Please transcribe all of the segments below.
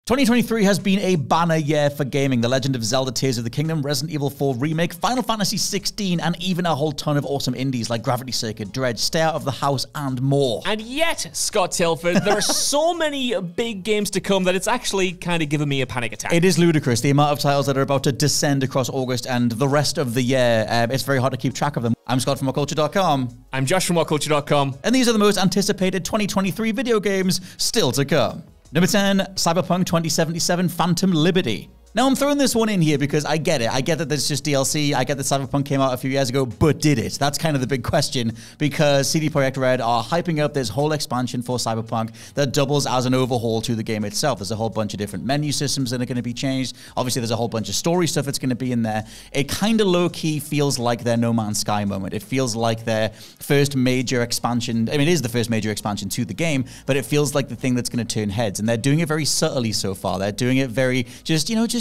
2023 has been a banner year for gaming. The Legend of Zelda Tears of the Kingdom, Resident Evil 4 Remake, Final Fantasy 16, and even a whole ton of awesome indies like Gravity Circuit, Dredge, Stay Out of the House, and more. And yet, Scott Tilford, there are so many big games to come that it's actually kind of giving me a panic attack. It is ludicrous, the amount of titles that are about to descend across August and the rest of the year. It's very hard to keep track of them. I'm Scott from WhatCulture.com. I'm Josh from WhatCulture.com. And these are the most anticipated 2023 video games still to come. Number 10, Cyberpunk 2077 Phantom Liberty. Now, I'm throwing this one in here because I get it. I get that there's just DLC. I get that Cyberpunk came out a few years ago, but did it? That's kind of the big question because CD Projekt Red are hyping up this whole expansion for Cyberpunk that doubles as an overhaul to the game itself. There's a whole bunch of different menu systems that are going to be changed. Obviously, there's a whole bunch of story stuff that's going to be in there. It kind of low-key feels like their No Man's Sky moment. It feels like their first major expansion. I mean, it is the first major expansion to the game, but it feels like the thing that's going to turn heads. And they're doing it very subtly so far. They're doing it very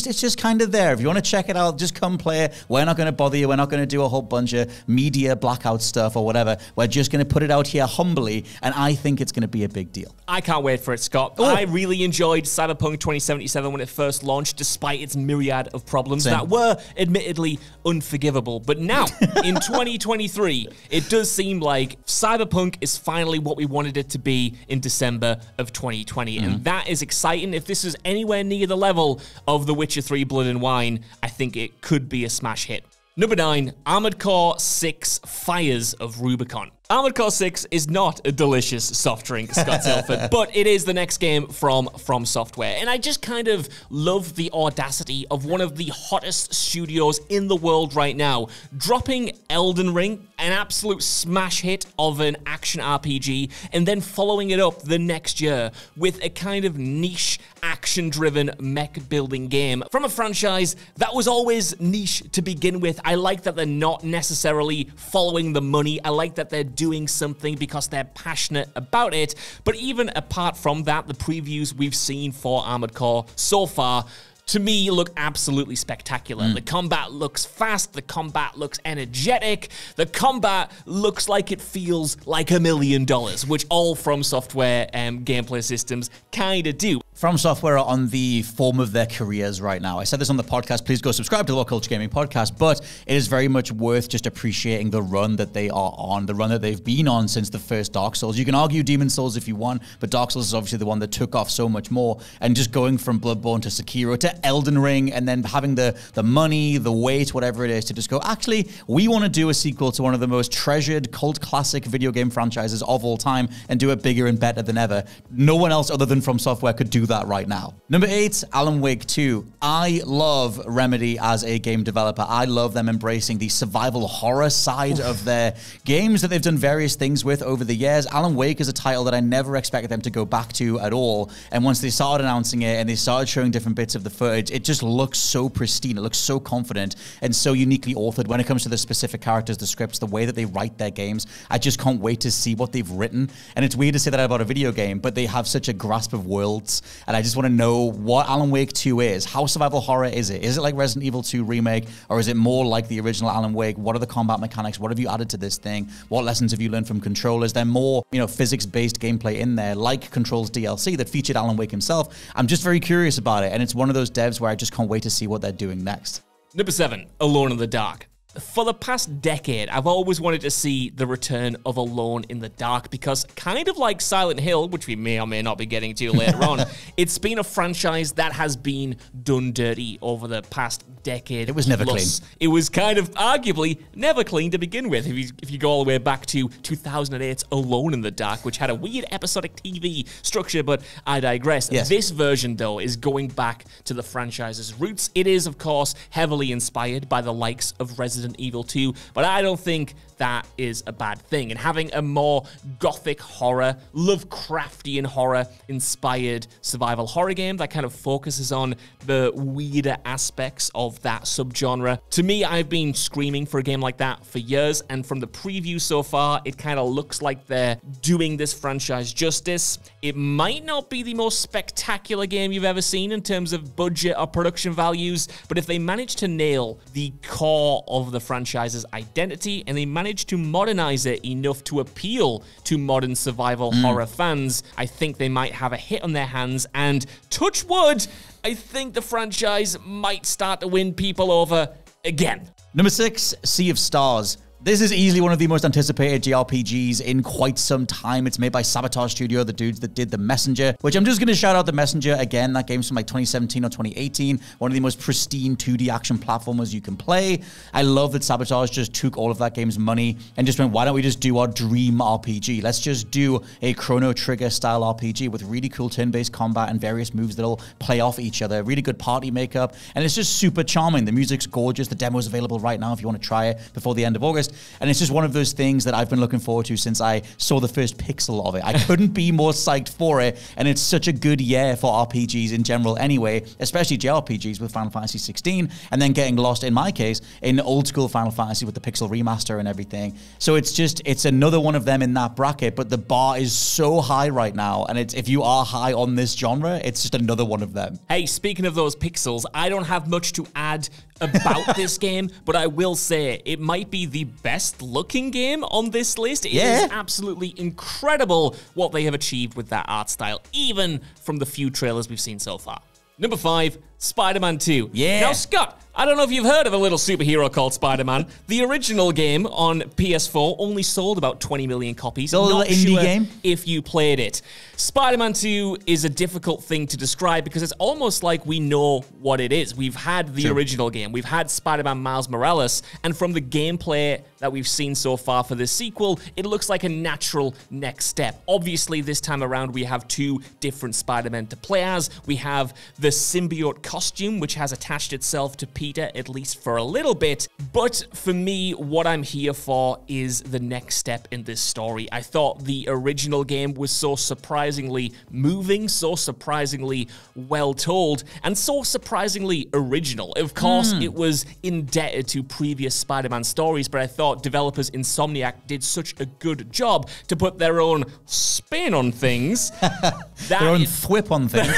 it's just kind of there. If you want to check it out, just come play it. We're not going to bother you. We're not going to do a whole bunch of media blackout stuff or whatever. We're just going to put it out here humbly, and I think it's going to be a big deal. I can't wait for it, Scott. Oh. I really enjoyed Cyberpunk 2077 when it first launched, despite its myriad of problems Same. that were admittedly unforgivable. But now, in 2023, it does seem like Cyberpunk is finally what we wanted it to be in December of 2020. And that is exciting. If this is anywhere near the level of The Witcher 3 Blood and Wine, I think it could be a smash hit. Number 9, Armored Core 6 Fires of Rubicon. Armored Core 6 is not a delicious soft drink, Scott Tilford, but it is the next game from Software. And I just kind of love the audacity of one of the hottest studios in the world right now, dropping Elden Ring, an absolute smash hit of an action RPG, and then following it up the next year with a kind of niche action-driven mech-building game from a franchise that was always niche to begin with. I like that they're not necessarily following the money. I like that they're doing something because they're passionate about it. But even apart from that, the previews we've seen for Armored Core so far, to me, look absolutely spectacular. The combat looks fast, the combat looks energetic, the combat looks like it feels like $1 million, which all From Software gameplay systems kind of do. From Software are on the form of their careers right now. I said this on the podcast. Please go subscribe to the What Culture Gaming podcast. But it is very much worth just appreciating the run that they are on, the run that they've been on since the first Dark Souls. You can argue Demon Souls if you want, but Dark Souls is obviously the one that took off so much more. And just going from Bloodborne to Sekiro to Elden Ring, and then having the money, the weight, whatever it is, to just go, actually, we want to do a sequel to one of the most treasured cult classic video game franchises of all time and do it bigger and better than ever. No one else other than From Software could do that right now. Number 8, Alan Wake 2. I love Remedy as a game developer. I love them embracing the survival horror side of their games that they've done various things with over the years. Alan Wake is a title that I never expected them to go back to at all. And once they started announcing it and they started showing different bits of the footage, it just looks so pristine. It looks so confident and so uniquely authored when it comes to the specific characters, the scripts, the way that they write their games. I just can't wait to see what they've written. And it's weird to say that about a video game, but they have such a grasp of worlds. And I just want to know what Alan Wake 2 is. How survival horror is it? Is it like Resident Evil 2 Remake, or is it more like the original Alan Wake? What are the combat mechanics? What have you added to this thing? What lessons have you learned from Control? Is there more, physics-based gameplay in there, like Control's DLC that featured Alan Wake himself? I'm just very curious about it, and it's one of those devs where I just can't wait to see what they're doing next. Number 7, Alone in the Dark. For the past decade, I've always wanted to see the return of Alone in the Dark because kind of like Silent Hill, which we may or may not be getting to later on, it's been a franchise that has been done dirty over the past decade. It was never clean. It was kind of arguably never clean to begin with. If you go all the way back to 2008's Alone in the Dark, which had a weird episodic TV structure, but I digress. Yes. This version, though, is going back to the franchise's roots. It is, of course, heavily inspired by the likes of Resident Evil 2, but I don't think that is a bad thing. And having a more gothic horror, Lovecraftian horror inspired survival horror game that kind of focuses on the weirder aspects of of that subgenre. To me, I've been screaming for a game like that for years, and from the preview so far, it kind of looks like they're doing this franchise justice. It might not be the most spectacular game you've ever seen in terms of budget or production values, but if they manage to nail the core of the franchise's identity and they manage to modernize it enough to appeal to modern survival horror fans, I think they might have a hit on their hands, and touch wood, I think the franchise might start to win people over again. Number 6, Sea of Stars. This is easily one of the most anticipated JRPGs in quite some time. It's made by Sabotage Studio, the dudes that did The Messenger, which I'm just going to shout out The Messenger again. That game's from like 2017 or 2018. One of the most pristine 2D action platformers you can play. I love that Sabotage just took all of that game's money and just went, why don't we just do our dream RPG? Let's just do a Chrono Trigger style RPG with really cool turn-based combat and various moves that'll play off each other. Really good party makeup. And it's just super charming. The music's gorgeous. The demo's available right now if you want to try it before the end of August. And it's just one of those things that I've been looking forward to since I saw the first pixel of it. I couldn't be more psyched for it, and it's such a good year for RPGs in general anyway, especially JRPGs with Final Fantasy 16, and then getting lost, in my case, in old school Final Fantasy with the pixel remaster and everything. So it's another one of them in that bracket, but the bar is so high right now, and if you are high on this genre, it's just another one of them. Hey, speaking of those pixels, I don't have much to add about this game, but I will say it might be the best looking game on this list. It is absolutely incredible what they have achieved with that art style, even from the few trailers we've seen so far. Number 5, Spider-Man 2. Yeah. Now, Scott, I don't know if you've heard of a little superhero called Spider-Man. The original game on PS4 only sold about 20 million copies. So Not indie sure game? if you played it. Spider-Man 2 is a difficult thing to describe because it's almost like we know what it is. We've had the original game. We've had Spider-Man Miles Morales. And from the gameplay that we've seen so far for this sequel, it looks like a natural next step. Obviously, this time around, we have 2 different Spider-Men to play as. We have the symbiote costume, which has attached itself to Peter, at least for a little bit. But for me, what I'm here for is the next step in this story. I thought the original game was so surprisingly moving, so surprisingly well told, and so surprisingly original. Of course, it was indebted to previous Spider-Man stories, but I thought developers Insomniac did such a good job to put their own spin on things. Their own thwip on things.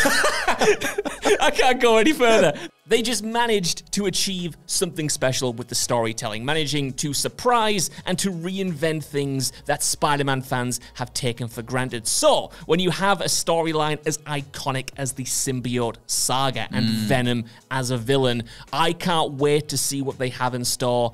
I can't go any further. They just managed to achieve something special with the storytelling, managing to surprise and to reinvent things that Spider-Man fans have taken for granted. So, when you have a storyline as iconic as the symbiote saga and Venom as a villain, I can't wait to see what they have in store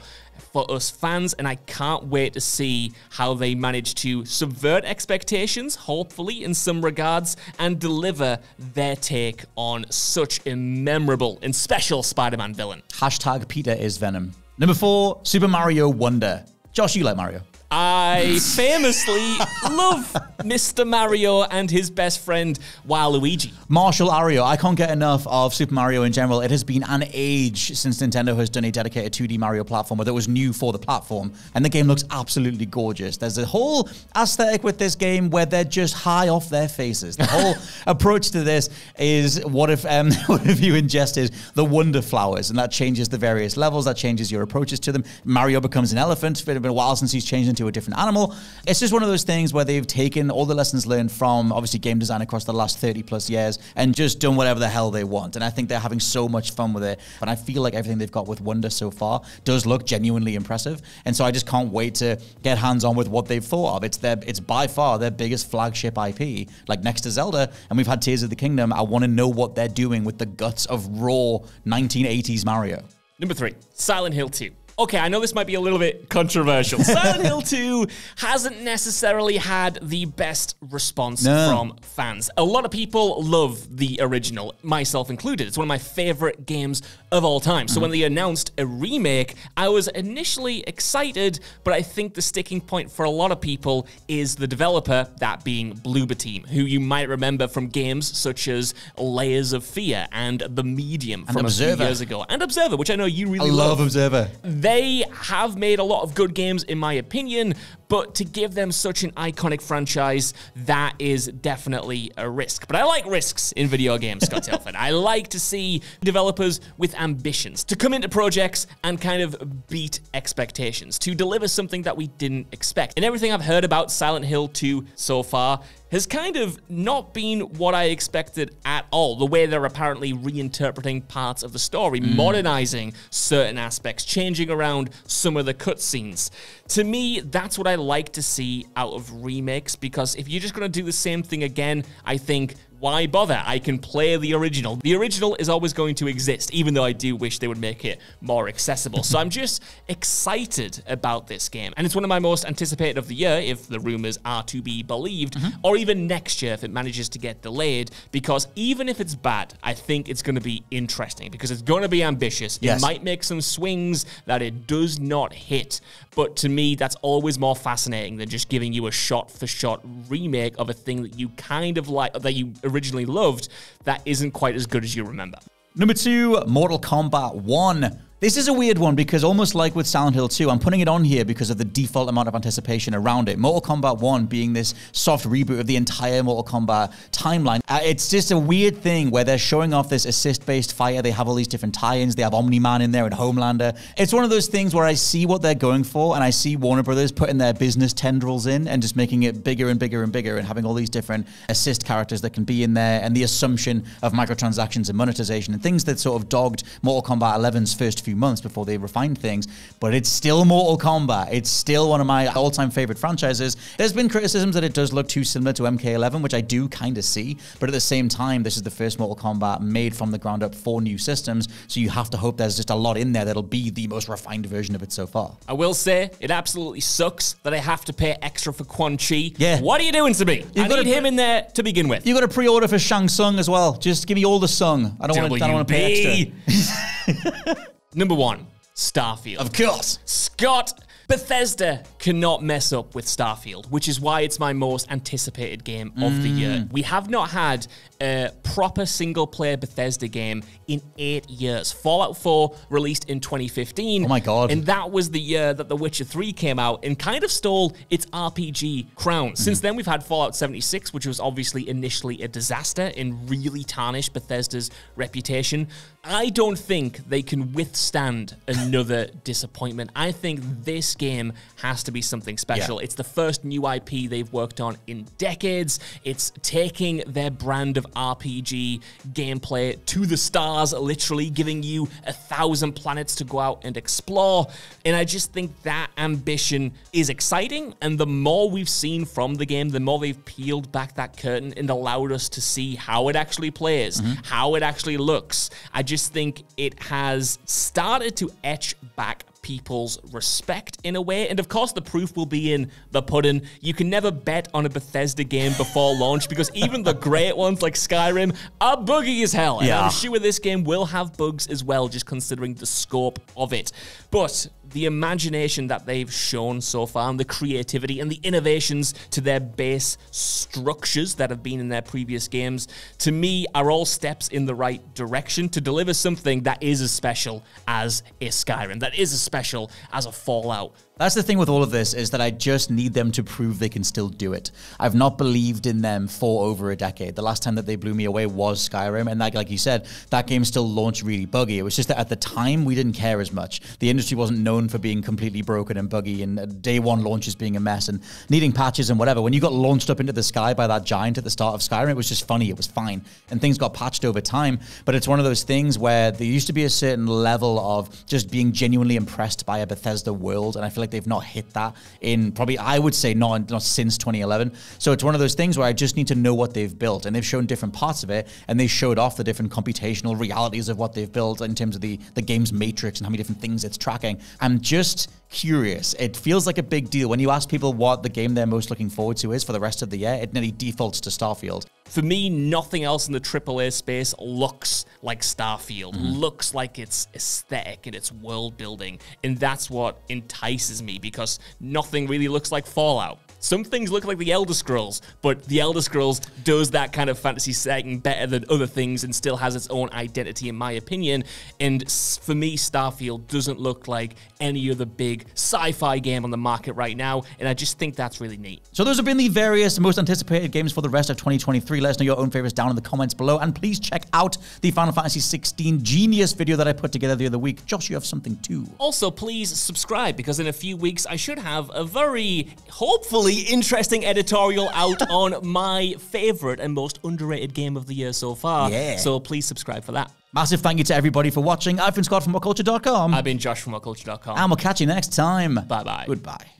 for us fans, and I can't wait to see how they manage to subvert expectations, hopefully in some regards, and deliver their take on such a memorable and special Spider-Man villain. Hashtag Peter is Venom. Number 4, Super Mario Wonder. Josh, you like Mario? I famously love Mr. Mario and his best friend, Waluigi. Marshall Ario. I can't get enough of Super Mario in general. It has been an age since Nintendo has done a dedicated 2D Mario platformer that was new for the platform, and the game looks absolutely gorgeous. There's a whole aesthetic with this game where they're just high off their faces. The whole approach to this is what if you ingest the Wonder Flowers, and that changes the various levels, that changes your approaches to them. Mario becomes an elephant. It's been a while since he's changed into a different animal. It's just one of those things where they've taken all the lessons learned from obviously game design across the last 30 plus years and just done whatever the hell they want. And I think they're having so much fun with it. But I feel like everything they've got with Wonder so far does look genuinely impressive. And so I just can't wait to get hands on with what they've thought of. It's by far their biggest flagship IP, like next to Zelda. And we've had Tears of the Kingdom. I want to know what they're doing with the guts of raw 1980s Mario. Number 3, Silent Hill 2. Okay, I know this might be a little bit controversial. Silent Hill 2 hasn't necessarily had the best response from fans. A lot of people love the original, myself included. It's one of my favorite games of all time. So when they announced a remake, I was initially excited, but I think the sticking point for a lot of people is the developer, that being Bloober Team, who you might remember from games such as Layers of Fear and The Medium from a few years ago. And Observer, which I know you really love. I love Observer. They have made a lot of good games, in my opinion, but to give them such an iconic franchise, that is definitely a risk. But I like risks in video games, Scott Tilford. I like to see developers with ambitions to come into projects and kind of beat expectations, to deliver something that we didn't expect. And everything I've heard about Silent Hill 2 so far has kind of not been what I expected at all. The way they're apparently reinterpreting parts of the story, modernizing certain aspects, changing around some of the cutscenes. To me, that's what I like to see out of remakes, because if you're just going to do the same thing again, I think, why bother? I can play the original. The original is always going to exist, even though I do wish they would make it more accessible. So I'm just excited about this game. And it's one of my most anticipated of the year, if the rumors are to be believed, or even next year if it manages to get delayed, because even if it's bad, I think it's going to be interesting, because it's going to be ambitious. Yes. It might make some swings that it does not hit. But to me, that's always more fascinating than just giving you a shot-for-shot remake of a thing that you kind of like, that you originally loved, that isn't quite as good as you remember. Number 2, Mortal Kombat 1. This is a weird one because almost like with Silent Hill 2, I'm putting it on here because of the default amount of anticipation around it. Mortal Kombat 1 being this soft reboot of the entire Mortal Kombat timeline. It's just a weird thing where they're showing off this assist-based fighter. They have all these different tie-ins. They have Omni-Man in there and Homelander. It's one of those things where I see what they're going for, and I see Warner Brothers putting their business tendrils in and just making it bigger and bigger and bigger and having all these different assist characters that can be in there, and the assumption of microtransactions and monetization and things that sort of dogged Mortal Kombat 11's first few months before they refined things. But it's still Mortal Kombat. It's still one of my all-time favorite franchises. There's been criticisms that it does look too similar to MK11, which I do kind of see, but at the same time, this is the first Mortal Kombat made from the ground up for new systems, so you have to hope there's just a lot in there that'll be the most refined version of it so far. I will say, it absolutely sucks that I have to pay extra for Quan Chi. Yeah. What are you doing to me? I need him in there to begin with. You got to pre-order for Shang Tsung as well. Just give me all the Sung. I don't want to pay extra. Number 1, Starfield. Of course. Scott, Bethesda cannot mess up with Starfield, which is why it's my most anticipated game of the year. We have not had a proper single-player Bethesda game in 8 years. Fallout 4 released in 2015. Oh my God. And that was the year that The Witcher 3 came out and kind of stole its RPG crown. Since then, we've had Fallout 76, which was obviously initially a disaster and really tarnished Bethesda's reputation. I don't think they can withstand another disappointment. I think this game has to be something special. Yeah. It's the first new IP they've worked on in decades. It's taking their brand of RPG gameplay to the stars, literally giving you 1,000 planets to go out and explore. And I just think that ambition is exciting. And the more we've seen from the game, the more they've peeled back that curtain and allowed us to see how it actually plays, how it actually looks. I just think it has started to etch back people's respect in a way. And of course, the proof will be in the pudding. You can never bet on a Bethesda game before launch because even the great ones like Skyrim are buggy as hell. And I'm sure this game will have bugs as well, just considering the scope of it. But the imagination that they've shown so far and the creativity and the innovations to their base structures that have been in their previous games, to me, are all steps in the right direction to deliver something that is as special as a Skyrim, that is as special as a Fallout. That's the thing with all of this, is that I just need them to prove they can still do it. I've not believed in them for over a decade. The last time that they blew me away was Skyrim, and like you said, that game still launched really buggy. It was just that at the time, we didn't care as much. The industry wasn't known for being completely broken and buggy, and day one launches being a mess and needing patches and whatever. When you got launched up into the sky by that giant at the start of Skyrim, it was just funny, it was fine, and things got patched over time. But it's one of those things where there used to be a certain level of just being genuinely impressed by a Bethesda world, and I feel like they've not hit that in probably, I would say, not since 2011. So it's one of those things where I just need to know what they've built, and they've shown different parts of it, and they showed off the different computational realities of what they've built in terms of the game's matrix and how many different things it's tracking. I'm just curious. It feels like a big deal. When you ask people what the game they're most looking forward to is for the rest of the year, it nearly defaults to Starfield. For me, nothing else in the AAA space looks like Starfield, looks like its aesthetic and its world building. And that's what entices me, because nothing really looks like Fallout. Some things look like the Elder Scrolls, but the Elder Scrolls does that kind of fantasy setting better than other things and still has its own identity, in my opinion. And for me, Starfield doesn't look like any other big sci-fi game on the market right now, and I just think that's really neat. So those have been the various most anticipated games for the rest of 2023. Let us know your own favorites down in the comments below, and please check out the Final Fantasy 16 Genius video that I put together the other week. Josh, you have something too. Also, please subscribe, because in a few weeks I should have a very, hopefully, interesting editorial out on my favorite and most underrated game of the year so far. Yeah. So please subscribe for that. Massive thank you to everybody for watching. I've been Scott from WhatCulture.com. I've been Josh from WhatCulture.com. And we'll catch you next time. Bye-bye. Goodbye.